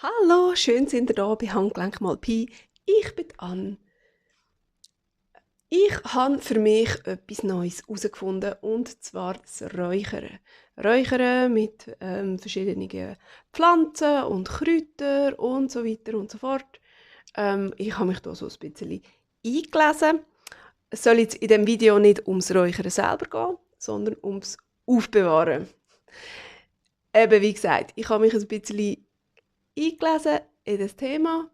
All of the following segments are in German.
Hallo, schön sind ihr da bei Handgelenk mal Pi. Ich bin Ann. Ich habe für mich etwas Neues herausgefunden, und zwar das Räuchern. Räuchern mit verschiedenen Pflanzen und Kräutern und so weiter und so fort. Ich habe mich da so ein bisschen eingelesen. Es soll jetzt in diesem Video nicht ums Räuchern selber gehen, sondern ums Aufbewahren. Eben, wie gesagt, ich habe mich ein bisschen eingelesen in das Thema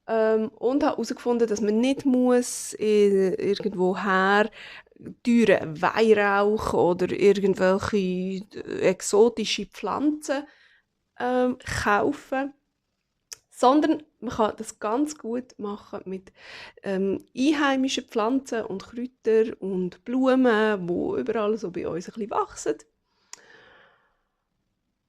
und habe herausgefunden, dass man nicht muss irgendwoher teuren Weihrauch oder irgendwelche exotische Pflanzen kaufen, sondern man kann das ganz gut machen mit einheimischen Pflanzen und Kräutern und Blumen, die überall so bei uns ein bisschen wachsen.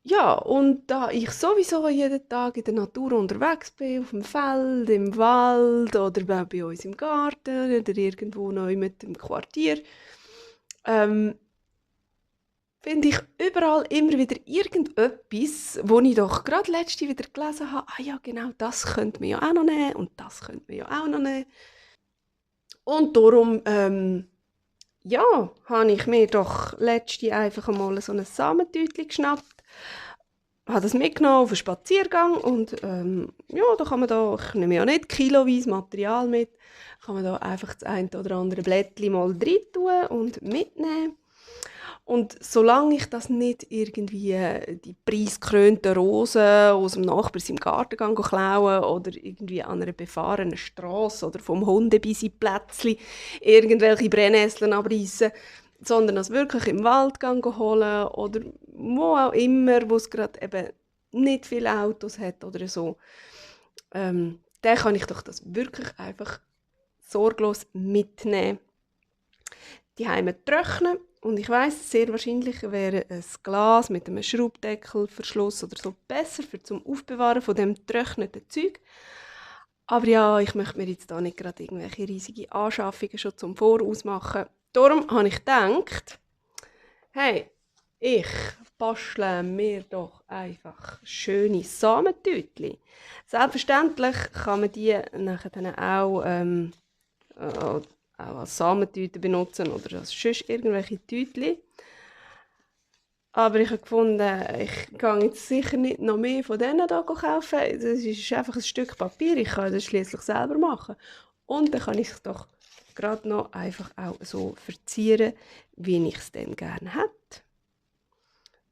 Ja, und da ich sowieso jeden Tag in der Natur unterwegs bin, auf dem Feld, im Wald oder auch bei uns im Garten oder irgendwo neu mit dem Quartier, ähm, finde ich überall immer wieder irgendetwas, wo ich doch gerade letzte wieder gelesen habe, ah ja, genau, das könnte man ja auch noch nehmen und das könnte man ja auch noch nehmen. Und darum, ja, habe ich mir doch letzte einfach einmal so ein Samentütchen geschnappt, habe das mitgenommen auf einen Spaziergang und ja, da kann man da, ich nehme ja nicht kiloweise Material mit, kann man da einfach das ein oder andere Blättchen mal rein tun und mitnehmen. Und solange ich das nicht irgendwie die preisgekrönten Rosen aus dem Nachbar im Garten klauen oder irgendwie an einer befahrenen Straße oder vom Hundebisi-Plätzchen irgendwelche Brennnesseln abreißen, sondern das wirklich im Wald holen oder wo auch immer, wo es gerade eben nicht viele Autos hat oder so, dann kann ich doch das wirklich einfach sorglos mitnehmen. Die Heime trocknen, und ich weiss, sehr wahrscheinlich wäre ein Glas mit einem Schraubdeckelverschluss oder so besser für zum Aufbewahren von dem getrockneten Zeug. Aber ja, ich möchte mir jetzt da nicht gerade irgendwelche riesige Anschaffungen schon zum Voraus machen. Darum habe ich gedacht, hey, ich bastle mir doch einfach schöne Samentütchen. Selbstverständlich kann man die nachher dann auch auch als Samentüte benutzen oder als sonst irgendwelche Tütchen. Aber ich habe gefunden, ich gehe jetzt sicher nicht noch mehr von denen hier kaufen. Das ist einfach ein Stück Papier, ich kann das schließlich selber machen. Und dann kann ich es doch gerade noch einfach auch so verzieren, wie ich es dann gerne hätte.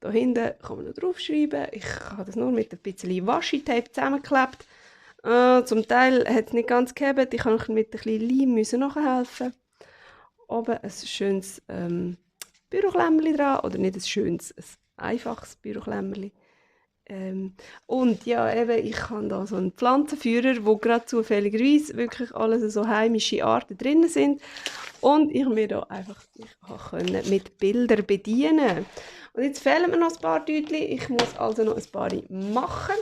Da hinten kann man noch draufschreiben. Ich habe das nur mit ein bisschen Washi-Tape zusammengeklebt. Zum Teil hat es nicht ganz gehabt. Ich musste mit ein bisschen Leim nachhelfen. Oben ein schönes Büroklemmerli dran. Oder nicht ein schönes, ein einfaches Büroklemmerli. Und ja, eben, ich habe da so einen Pflanzenführer, wo gerade zufälligerweise wirklich alles so heimische Arten drin sind. Und ich mir da einfach mit Bildern bedienen. Und jetzt fehlen mir noch ein paar Tütchen. Ich muss also noch ein paar machen.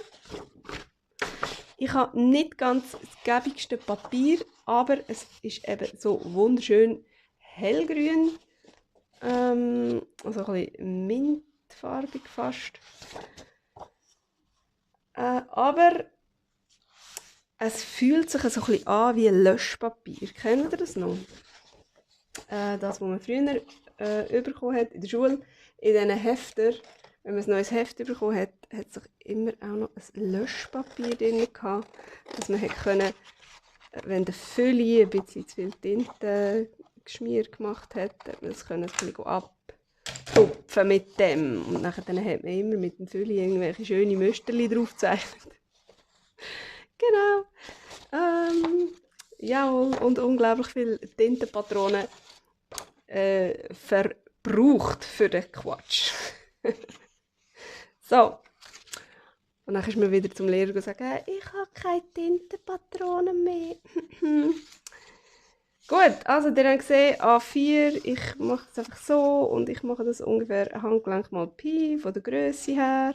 Ich habe nicht ganz das gäbigste Papier, aber es ist eben so wunderschön hellgrün. Also ein bisschen mintfarbig fast. Aber es fühlt sich so ein bisschen an wie Löschpapier. Kennt ihr das noch? Das, was man früher bekommen hat in der Schule, in diesen Heften. Wenn man ein neues Heft bekommen hat, hat es immer auch noch ein Löschpapier drin gehabt, dass man können, wenn der Fülle ein bisschen zu viel Tinte geschmiert gemacht hat, hat man es ein bisschen abtupfen mit dem. Und nachher dann hat man immer mit dem Fülle irgendwelche schöne Müsterchen drauf gezeichnet. Genau. Jawohl, und unglaublich viele Tintenpatronen verbraucht für den Quatsch. So. Und dann ist mir wieder zum Lehrer gesagt, ich habe keine Tintenpatronen mehr. Gut, also ihr habt gesehen, A4, ich mache es einfach so und ich mache das ungefähr Handgelenk mal Pi von der Grösse her.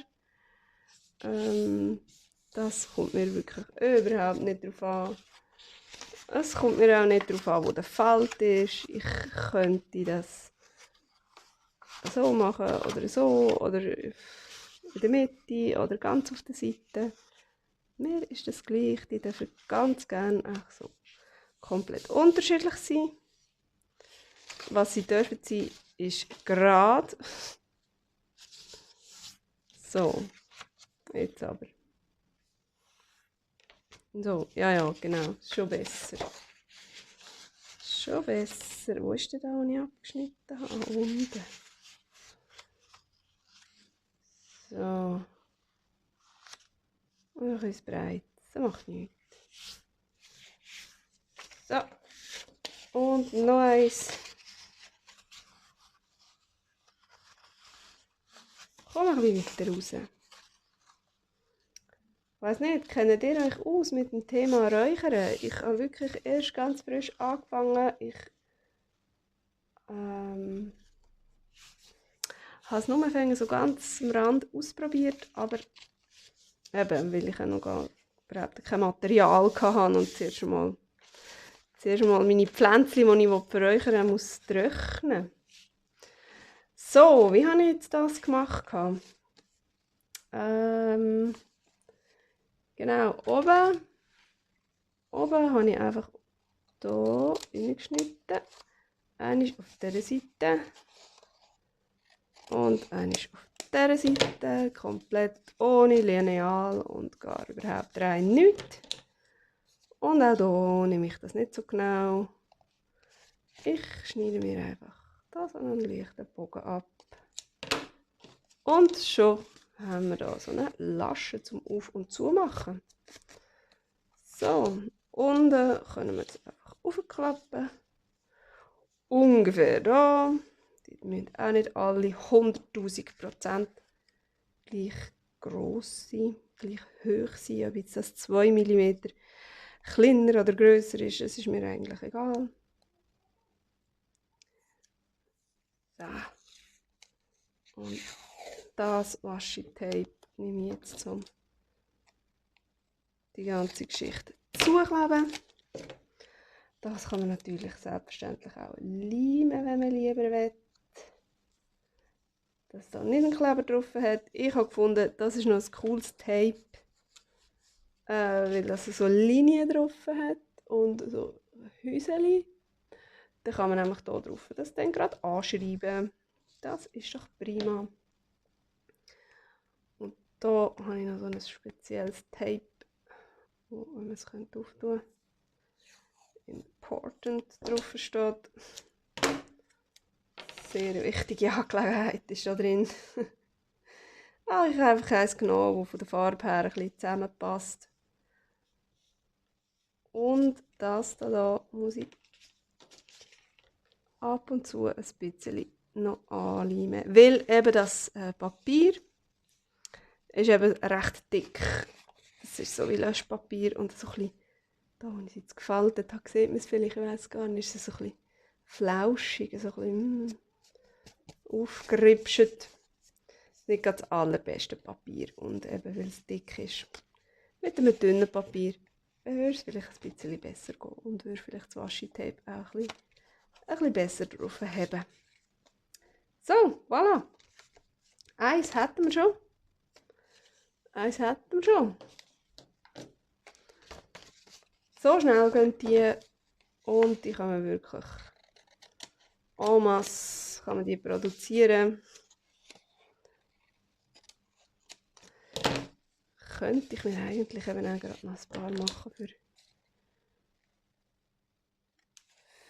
Das kommt mir wirklich überhaupt nicht drauf an. Es kommt mir auch nicht darauf an, wo der Feld ist. Ich könnte das so machen oder so oder in der Mitte oder ganz auf der Seite. Mir ist das gleich, die dürfen ganz gerne auch so komplett unterschiedlich sein. Was sie dürfen sein, ist gerade. So, jetzt aber. So, ja, genau, schon besser. Schon besser. Wo ist denn da, wo ich abgeschnitten habe? Unten. So. Und ein bisschen breit. Das macht nichts. So. Und noch eins. Komm ein bisschen weiter raus. Ich weiss nicht, kennt ihr euch aus mit dem Thema Räuchern? Ich habe wirklich erst ganz frisch angefangen. Ich habe es nur so ganz am Rand ausprobiert, aber eben, weil ich auch noch überhaupt kein Material hatte und zuerst mal meine Pflänzchen, die ich verräuchern muss, trocknen. So, wie habe ich jetzt das gemacht? Genau, oben habe ich einfach hier reingeschnitten. Einmal auf dieser Seite und einmal auf dieser Seite, komplett ohne Lineal und gar überhaupt rein nichts. Und auch hier nehme ich das nicht so genau. Ich schneide mir einfach das an einen leichten Bogen ab. Und schon haben wir hier so eine Lasche zum Auf- und Zumachen. So, unten können wir es einfach aufklappen. Ungefähr da. Die müssen auch nicht alle 100.000% gleich gross sein, gleich hoch sein. Ob jetzt das 2 mm kleiner oder grösser ist, es ist mir eigentlich egal. So. Und das Washi-Tape nehme ich jetzt, um die ganze Geschichte zukleben. Das kann man natürlich selbstverständlich auch leimen, wenn man lieber will. Dass da nicht einen Kleber drauf hat. Ich habe gefunden, das ist noch ein cooles Tape, weil das so Linien drauf hat und so Häuschen. Dann kann man nämlich hier drauf das dann gerade anschreiben. Das ist doch prima. Und da habe ich noch so ein spezielles Tape, wo man es auftun könnte. Important drauf steht. Sehr wichtige Angelegenheit ist da drin. Ich habe einfach eins genommen, das von der Farbe her ein bisschen zusammenpasst. Und das da muss ich ab und zu ein bisschen noch anleimen. Weil eben das Papier ist eben recht dick. Das ist so wie Löschpapier und so ein bisschen, da wo ich es jetzt gefaltet habe, sieht man es vielleicht, ich weiß gar nicht, ist es so ein bisschen flauschig, so ein bisschen aufgeripscht. Nicht gerade das allerbeste Papier und eben weil es dick ist. Mit einem dünnen Papier würde es vielleicht ein bisschen besser gehen und würde vielleicht das Washi-Tape auch ein bisschen besser drauf haben. So, voilà. Eins hätten wir schon. So schnell gehen die und die kann man wirklich en masse kann man die produzieren. Könnte ich mir eigentlich eben auch gerade noch ein paar machen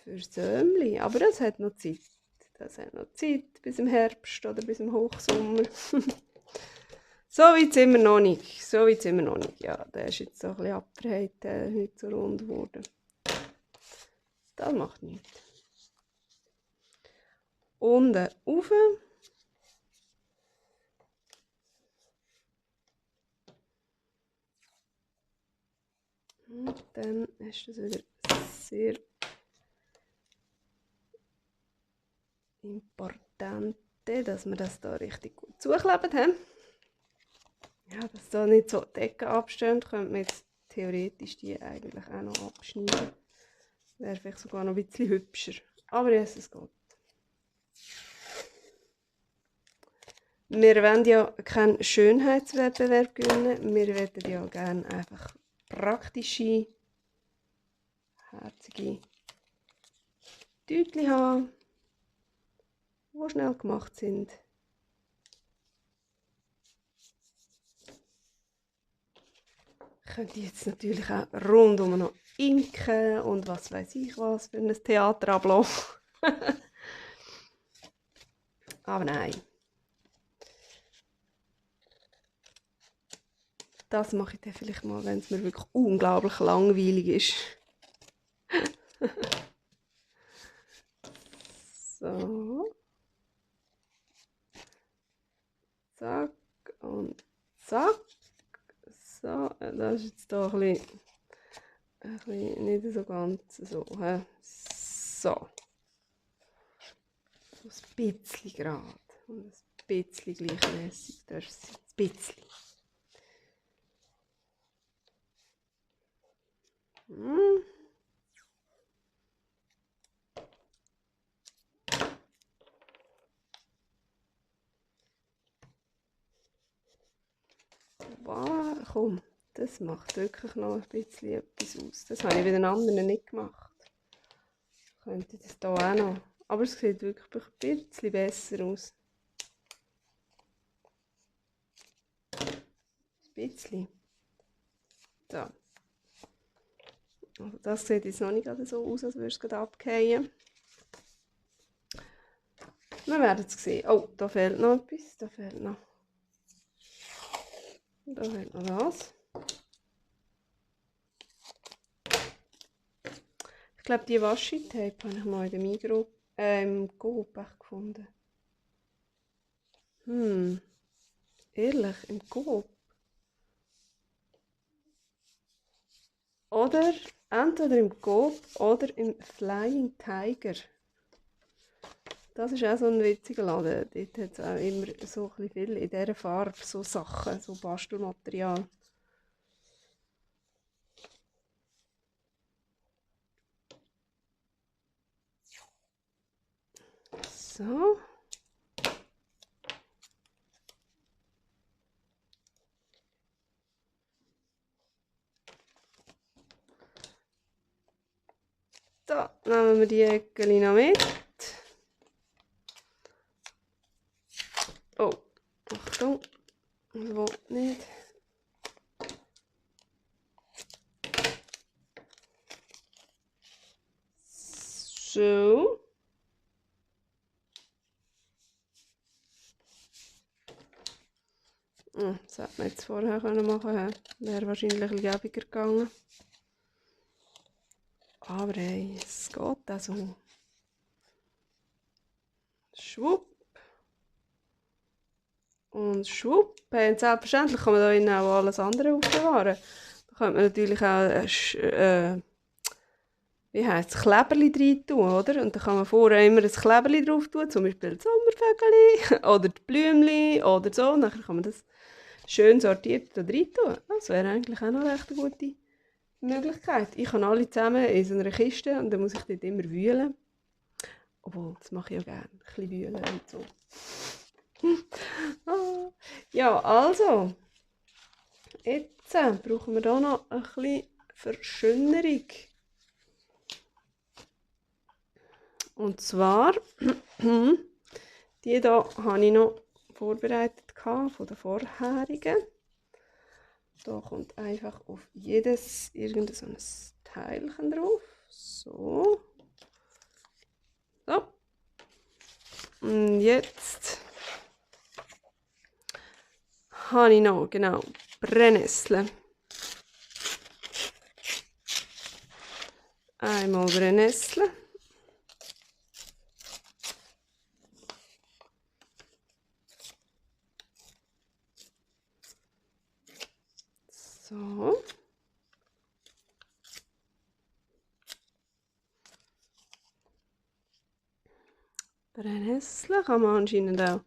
für Sömli. Aber das hat noch Zeit. Das hat noch Zeit bis im Herbst oder bis im Hochsommer. So weit sind wir noch nicht. Ja, der ist jetzt so ein bisschen abgedreht, nicht so rund geworden. Das macht nichts. Unten rauf. Und dann ist das wieder sehr important, dass wir das da richtig gut zuklebt haben. Ja, dass da nicht so Decken abstehen, könnte man jetzt theoretisch die eigentlich auch noch abschneiden. Wäre vielleicht sogar noch ein bisschen hübscher. Aber ja, es geht. Wir wollen ja keinen Schönheitswettbewerb gewinnen. Wir wollen ja gerne einfach praktische, herzige Tütli haben, die schnell gemacht sind. Ich könnte jetzt natürlich auch rundum noch inken und was weiß ich was für ein Theaterablauf. Aber nein. Das mache ich dann vielleicht mal, wenn es mir wirklich unglaublich langweilig ist. So. Zack und zack. So, das ist jetzt hier ein bisschen nicht so ganz so. He? So. So ein bisschen gerade. Und ein bisschen gleichmäßig darf es sein. Ein bisschen. Hm. Wow, komm, das macht wirklich noch ein bisschen etwas aus. Das habe ich bei den anderen nicht gemacht. Ich könnte das hier auch noch. Aber es sieht wirklich ein bisschen besser aus. Ein bisschen. So. Also das sieht jetzt noch nicht so aus, als würde es gerade abfallen. Wir werden es sehen. Oh, da fehlt noch etwas. Da fehlt noch das. Ich glaube, die Washi-Tape habe ich mal in der Migros, im Coop gefunden. Ehrlich, im Coop? Oder entweder im Coop oder im Flying Tiger. Das ist auch so ein witziger Laden. Dort hat es auch immer so ein viel in dieser Farbe, so Sachen, so Bastelmaterial. So. Da nehmen wir die Eckchen noch mit. Oh, Achtung, ich will nicht. So. Das hätte man jetzt vorher machen können. Wäre wahrscheinlich ein bisschen gäbiger gegangen. Aber hey, es geht auch so. Schwupp. Und schwupp. Hey, und selbstverständlich kann man da innen auch alles andere aufbewahren. Da könnte man natürlich auch wie heisst es, Kleberli rein tun, oder? Und dann kann man vorher immer ein Kleberli drauf tun, zum Beispiel die Sommervögel oder die Blümchen oder so. Und dann kann man das schön sortiert da rein tun. Das wäre eigentlich auch noch eine recht gute Möglichkeit. Ich habe alle zusammen in so einer Kiste und dann muss ich dort immer wühlen. Obwohl, das mache ich ja gerne, ein bisschen wühlen und so. Ja, also, jetzt brauchen wir hier noch ein bisschen Verschönerung. Und zwar, die hier habe ich noch vorbereitet von der vorherigen. Da kommt einfach auf jedes irgendein so ein Teilchen drauf. So. So. Und jetzt habe ich noch, genau, Brennnessel. Einmal Brennnessel. So. Brennnessel kann man anscheinend auch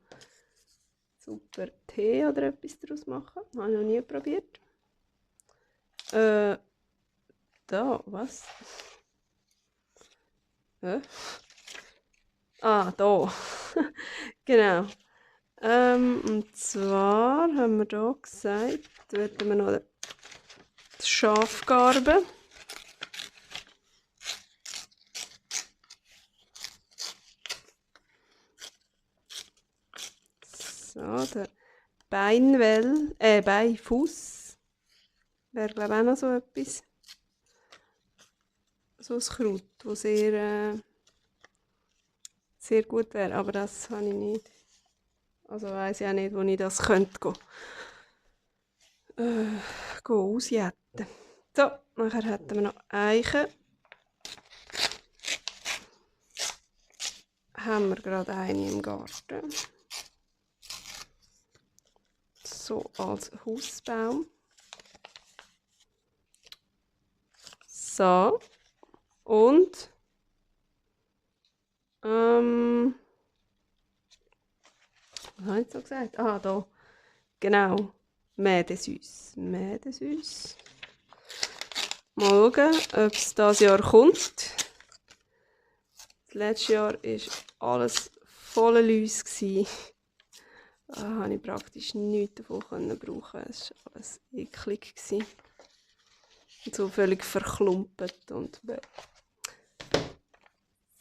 super Tee oder etwas daraus machen. Habe ich noch nie probiert. Da, was? Ah, da. Genau. Und zwar haben wir hier gesagt, wollten wir noch das Schaf garben. So, der Beinfuß wäre, glaube ich, auch noch so etwas. So ein Kraut, das sehr gut wäre, aber das habe ich nicht. Also weiss ich auch nicht, wo ich das könnte ausjetten. So, nachher hätten wir noch Eichen. Haben wir gerade eine im Garten. So als Hausbaum. So. Und was habe ich so gesagt? Ah, da. Genau. Mädesüß. Mädesüß. Mal schauen, ob es dieses Jahr kommt. Das letzte Jahr war alles voller Läuse. Da konnte ich praktisch nichts davon brauchen. Es war alles eklig. Und so völlig verklumpert. Und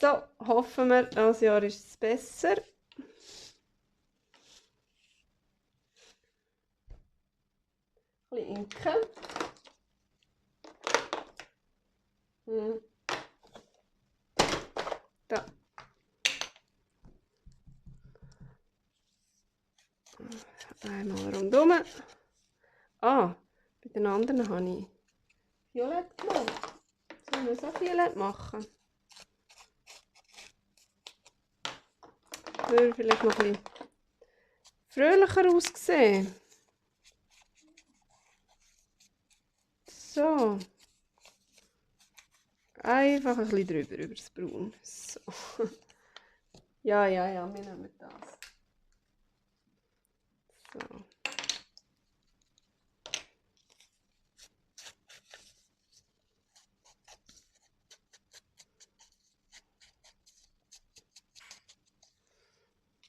so, hoffen wir, dieses Jahr ist es besser. Ein bisschen Inken. Da. Einmal rundum. Ah, bei den anderen habe ich violett gemacht. Sollen wir es auch violett machen? Würde vielleicht noch ein bisschen fröhlicher aussehen. So. Einfach ein bisschen drüber, über das Braun. So. Ja, wir nehmen das. So.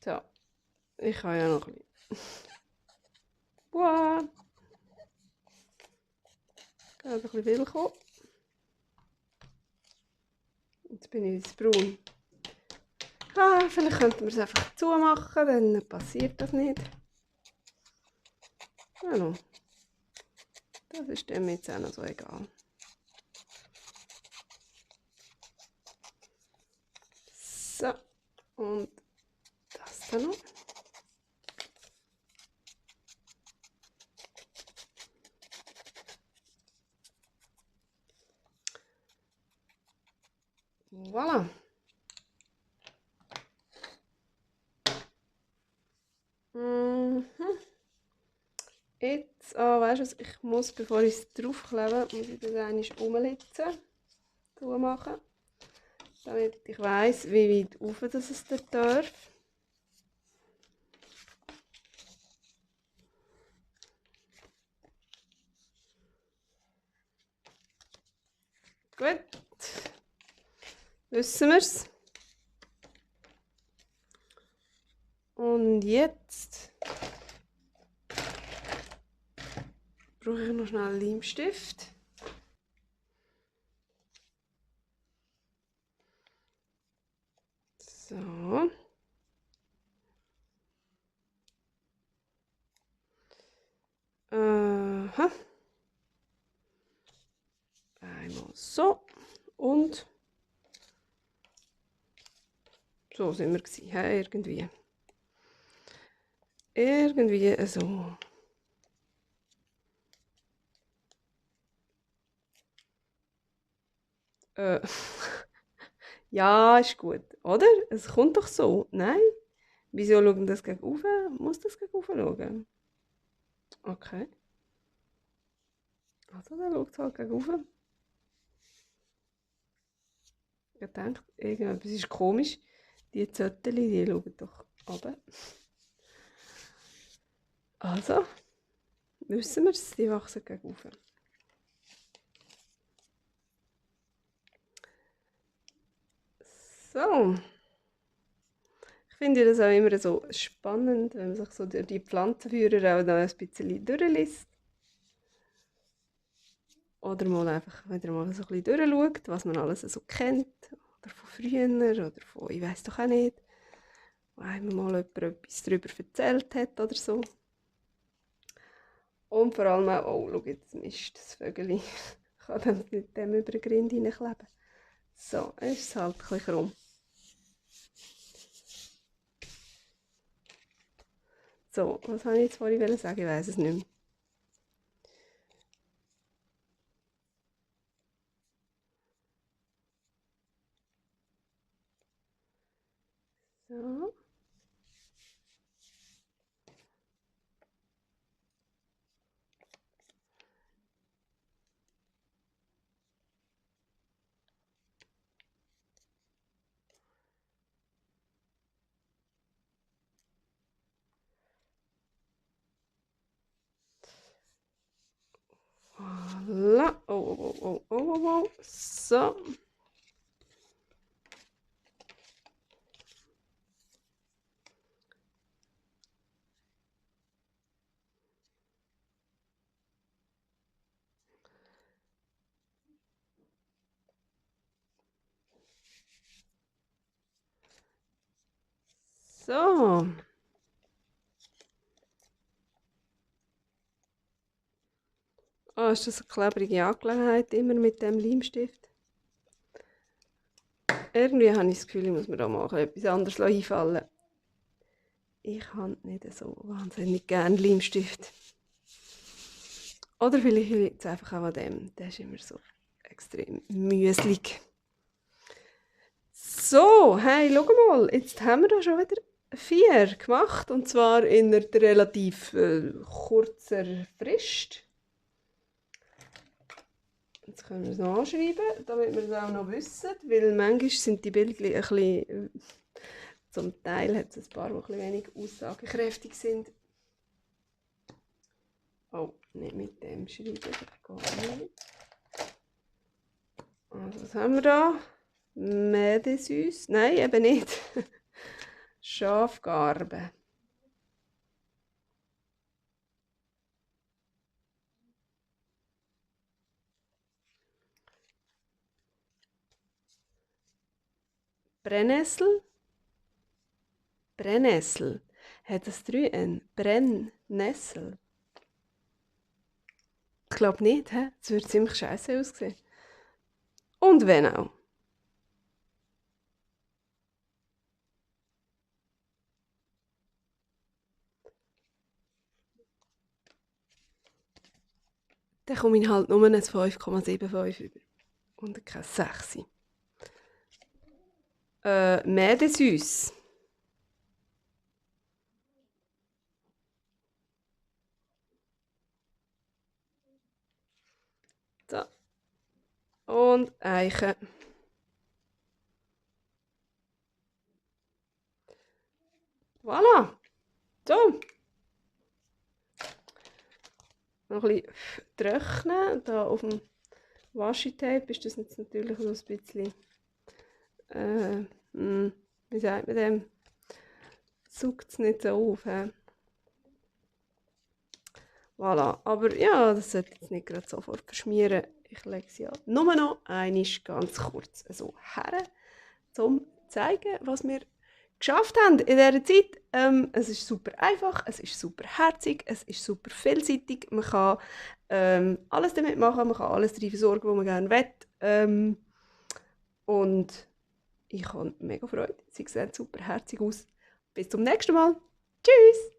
So. Ich habe ja noch ein bisschen. Wow. Gerade ein bisschen viel gekommen. Jetzt bin ich ins Braun. Ah, vielleicht könnten wir es einfach zumachen, dann passiert das nicht. Genau. Das ist dem jetzt auch noch so egal. So, und das dann noch. Voilà. Jetzt, weißt du was, ich muss, bevor ich es draufklebe, muss ich das einmal umlitzen, machen, damit ich weiss, wie weit rauf das es dort darf. Gut, wissen wir es. Und jetzt brauche ich noch schnell einen Leimstift. So. Aha. Einmal so. Und so sind wir gewesen, irgendwie. Irgendwie so. Ja, ist gut, oder? Es kommt doch so. Nein? Wieso schauen das gegen oben? Muss das gegen oben schauen? Okay. Also, dann schaut es halt gegen oben. Ich denke, irgendetwas ist komisch. Die Zettel, die schauen doch runter. Also, wissen wir es, die wachsen gegen oben. So. Ich finde das auch immer so spannend, wenn man sich so durch die Pflanzenführer auch noch ein bisschen durchliest. Oder mal einfach wieder mal so ein bisschen durchschaut, was man alles so kennt. Oder von früher oder von, ich weiß doch auch nicht, wo einem mal jemand etwas darüber erzählt hat oder so. Und vor allem auch, oh, schau jetzt, Mist, das Vögel. Ich kann dann mit dem über den Grind hineinkleben. So, jetzt ist es halt ein bisschen krumm. So, was wollte ich jetzt vorhin sagen? Ich weiß es nicht mehr. So. Voilà. Oh, oh, oh, oh, oh, oh. So. So. Ah, ist das eine klebrige Angelegenheit immer mit dem Leimstift? Irgendwie habe ich das Gefühl, ich muss mir da mal etwas anderes einfallen. Ich habe nicht so wahnsinnig gerne Leimstift. Oder vielleicht liegt es einfach auch an dem. Der ist immer so extrem mühselig. So, hey, schau mal, jetzt haben wir da schon wieder 4 gemacht. Und zwar in einer relativ kurzer Frist. Jetzt können wir es noch anschreiben, damit wir es auch noch wissen. Weil manchmal sind die Bilder ein bisschen... zum Teil hat es ein paar, die ein bisschen wenig aussagekräftig sind. Oh, nicht mit dem schreiben, das geht nicht. Also, was haben wir da? Medesüß? Nein, eben nicht. Schafgarbe. Brennnessel? Brennnessel. Hat das 3 N? Brennnessel? Ich glaube nicht, hä? Das würde ziemlich scheiße aussehen. Und wenn auch. Dann komme ich halt nur ein 5,75 über. Und kein 6. Medesüß. So. Und Eiche. Voilà. So. Noch ein bisschen trocknen. Da auf dem Washi-Tape ist das jetzt natürlich so ein bisschen... wie sagt man dem? Saugt es nicht so auf. Voilà. Aber ja, das sollte jetzt nicht gerade sofort verschmieren. Ich lege sie ja nur noch einmal ganz kurz so her, um zu zeigen, was wir geschafft haben in dieser Zeit. Es ist super einfach, es ist super herzig, es ist super vielseitig. Man kann alles damit machen, man kann alles drin versorgen, was man gerne will. Und ich habe mega Freude. Sie sehen super herzig aus. Bis zum nächsten Mal. Tschüss!